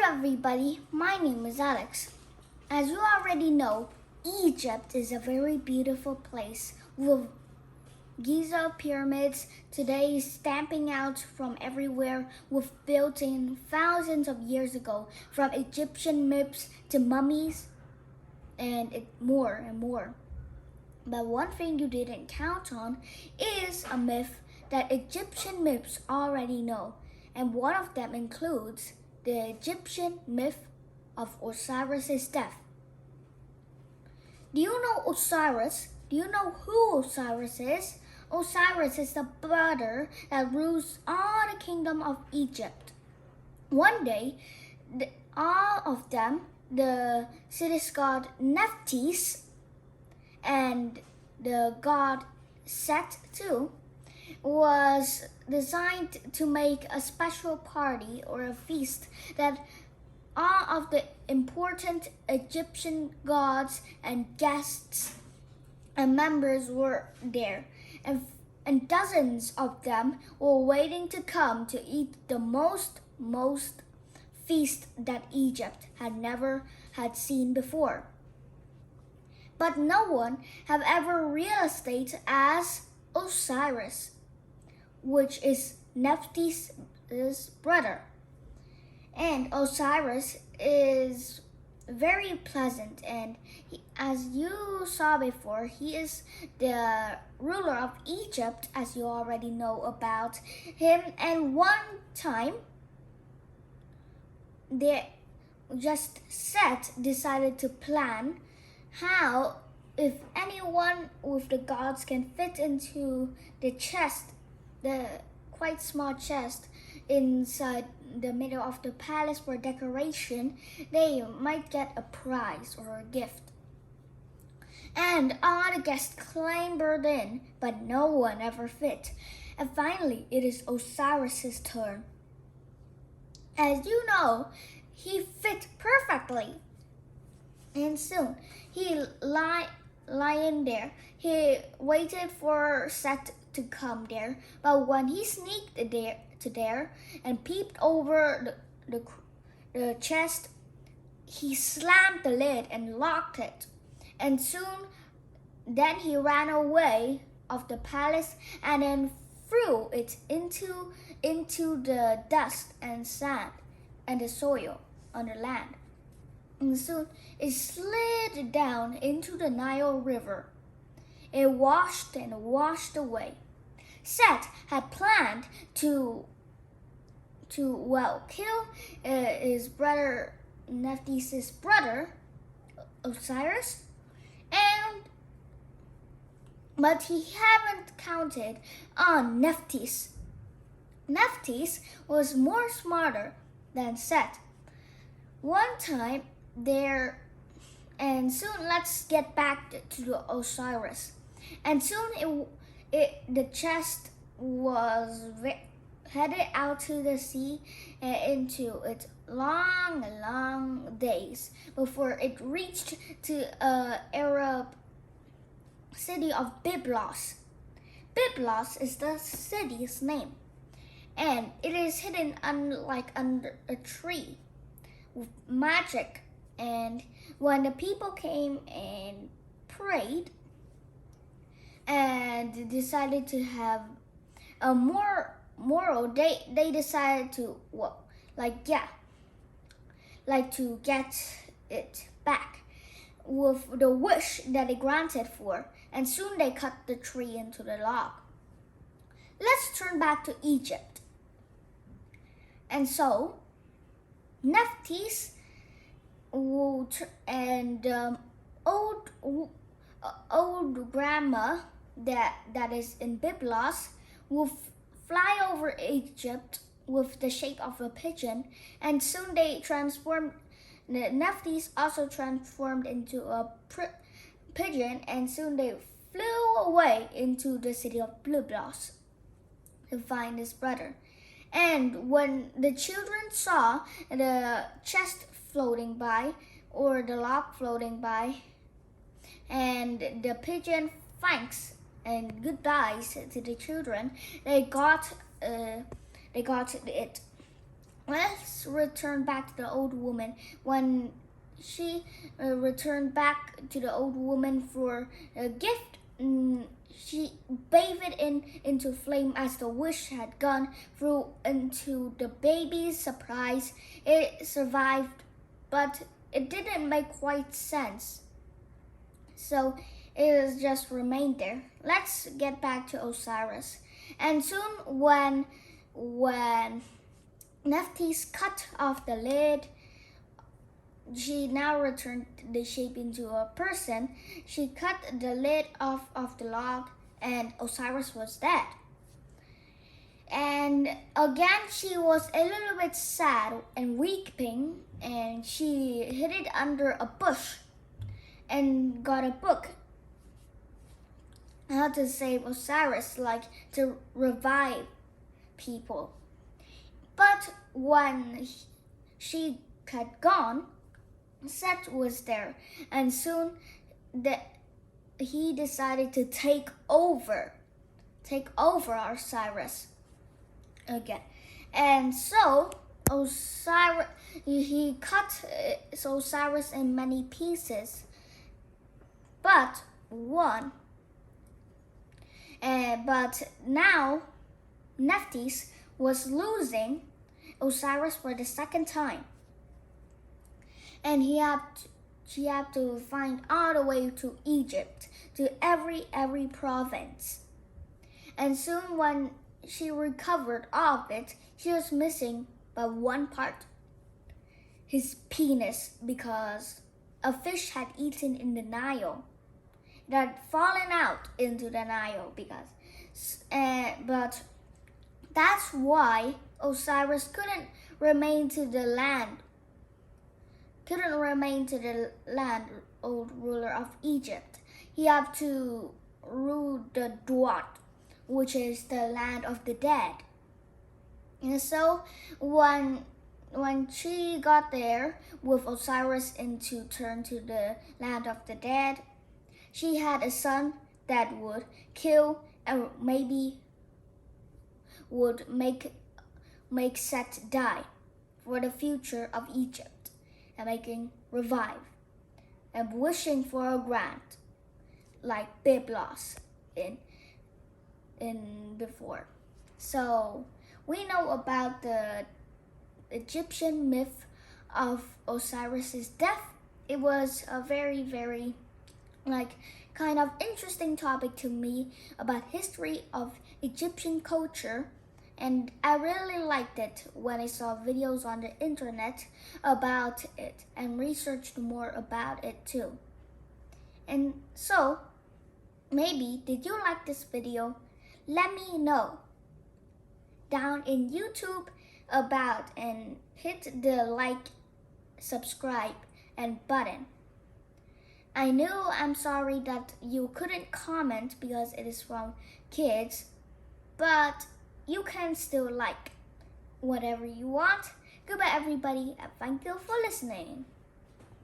everybody, my name is Alex. As you already know, Egypt is a very beautiful place with Giza pyramids today stamping out from everywhere with built in thousands of years ago, from Egyptian myths to mummies and more and more. But one thing you didn't count on is a myth that Egyptian myths already know, and one of them includes the Egyptian myth of Osiris' death. Do you know Osiris? Do you know who Osiris is? Osiris is the brother that rules all the kingdom of Egypt. One day, all of them, the city's god Nephthys and the god Set too, was designed to make a special party or a feast that all of the important Egyptian gods and guests and members were there, and dozens of them were waiting to come to eat the most feast that Egypt had seen before. But no one had ever realized as Osiris, which is Nephthys' brother. And Osiris is very pleasant, and as you saw before, he is the ruler of Egypt, as you already know about him. And one time, Set decided to plan how, if anyone with the gods can fit into the chest, the quite small chest inside the middle of the palace for decoration, they might get a prize or a gift. And all the guests clambered in, but no one ever fit. And finally, it is Osiris' turn. As you know, he fit perfectly. And soon, he lying there. He waited for Set to come there, but when he sneaked there and peeped over the chest, he slammed the lid and locked it. And soon, then he ran away of the palace and then threw it into the dust and sand and the soil on the land. And soon it slid down into the Nile River. It washed and washed away. Set had planned to kill his brother, Nephthys' brother, Osiris, but he hadn't counted on Nephthys. Nephthys was more smarter than Set. One time there, and soon let's get back to the Osiris. And soon the chest was headed out to the sea and into its long days before it reached to Arab city of Byblos. Byblos is the city's name, and it is hidden under a tree with magic. And when the people came and prayed and decided to have a moral, they decided to to get it back with the wish that they granted for. And soon they cut the tree into the log. Let's turn back to Egypt. And so Nephthys and old grandma that is in Byblos will fly over Egypt with the shape of a pigeon, and soon they transformed. Nephthys also transformed into a pigeon, and soon they flew away into the city of Byblos to find his brother. And when the children saw the chest floating by, or the log floating by, and the pigeon thanks and goodbyes to the children, they got it. let's return back to the old woman. When she returned back to the old woman for a gift, she bathed it into flame as the wish had gone through into the baby's surprise. It survived, but it didn't make quite sense. So it has just remained there. Let's get back to Osiris. And soon when Nephthys cut off the lid, she now returned the shape into a person. She cut the lid off of the log, and Osiris was dead. And again, she was a little bit sad and weeping, and she hid it under a bush and got a book. How to save Osiris, like to revive people. But when she had gone, Set was there, and soon he decided to take over Osiris again. And so Osiris, he cut Osiris in many pieces, but now Nephthys was losing Osiris for the second time, and she had to find all the way to Egypt, to every province. And soon when she recovered all of it, she was missing but one part, his penis, because a fish had eaten in the Nile. It had fallen out into the Nile but that's why Osiris couldn't remain to the land, old ruler of Egypt. He had to rule the Duat, which is the land of the dead. And so when she got there with Osiris to turn to the land of the dead, she had a son that would kill and maybe would make Set die for the future of Egypt, and making revive and wishing for a grant like Byblos in before. So we know about the Egyptian myth of Osiris's death. It was a very, very kind of interesting topic to me about history of Egyptian culture, and I really liked it when I saw videos on the internet about it and researched more about it too. And so maybe did you like this video? Let me know down in YouTube about, and hit the like, subscribe and button. I know I'm sorry that you couldn't comment because it is from kids, but you can still like whatever you want. Goodbye everybody, and thank you for listening.